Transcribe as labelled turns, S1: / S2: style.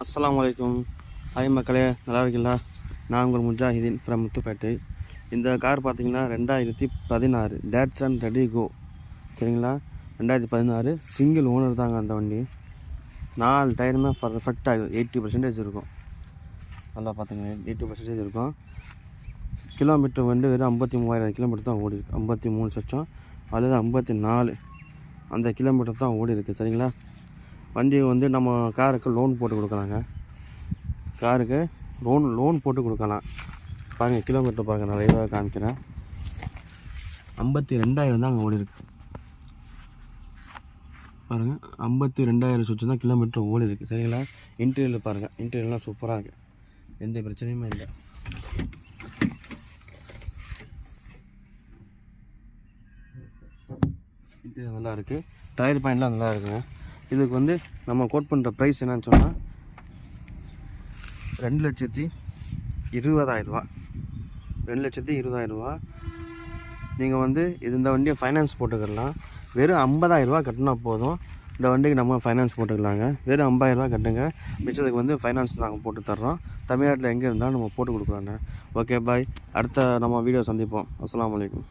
S1: அஸ்ஸலாமு அலைக்கும். ஹாய் மக்களே, நல்லா இருக்கீங்களா? நான் உங்கள் முஜாஹிதீன் ஃப்ரம் முத்துப்பேட்டை. இந்த கார் பார்த்தீங்கன்னா 2016 டேட்சன் ரெடிகோ, சரிங்களா? 2016 சிங்கிள் ஓனர் தாங்க அந்த வண்டி. 4 டயருமே பர்ஃபெக்டாக 80% இருக்கும். நல்லா பார்த்துங்க, 80% இருக்கும். கிலோமீட்டர் வந்து வெறும் 53,000 கிலோமீட்டர் தான் ஓடி இருக்கு. 53 லட்சம் அல்லது 54 அந்த கிலோமீட்டர் தான் ஓடி இருக்குது, சரிங்களா? வண்டி வந்து நம்ம காருக்கு லோன் போட்டு கொடுக்கலாங்க. காருக்கு லோன் போட்டு கொடுக்கலாம். பாருங்கள், கிலோமீட்டர் பாருங்கள், நான் லைவாக காமிக்கிறேன். 52,000 தான் அங்கே ஓடி இருக்கு. பாருங்கள், 52,000 சுற்றி தான் கிலோமீட்டர் ஓடி இருக்குது, சரிங்களா? இன்டீரியரில் பாருங்கள், இன்டீரியர்லாம் சூப்பராக இருக்குது, எந்த பிரச்சனையுமே இல்லை. இன்டீரியர் நல்லா இருக்குது, டயர் பாயிண்ட்லாம் நல்லா இருக்குங்க. இதுக்கு வந்து நம்ம கோட் பண்ணுற ப்ரைஸ் என்னன்னு சொன்னால் 2,20,000 2,20,000. நீங்கள் வந்து இந்த வண்டியை ஃபைனான்ஸ் போட்டுக்கலாம். வெறும் 50,000 கட்டினா போதும். இந்த வண்டிக்கு நம்ம ஃபைனான்ஸ் போட்டுக்கலாங்க. வெறும் 50,000 கட்டுங்க, மிச்சத்துக்கு வந்து ஃபைனான்ஸ் நாங்கள் போட்டு தர்றோம். தமிழ்நாட்டில் எங்கே இருந்தாலும் நம்ம போட்டு கொடுக்குறோண்ணே. ஓகே பாய், அடுத்த நம்ம வீடியோ சந்திப்போம். அஸ்ஸலாமு அலைக்கும்.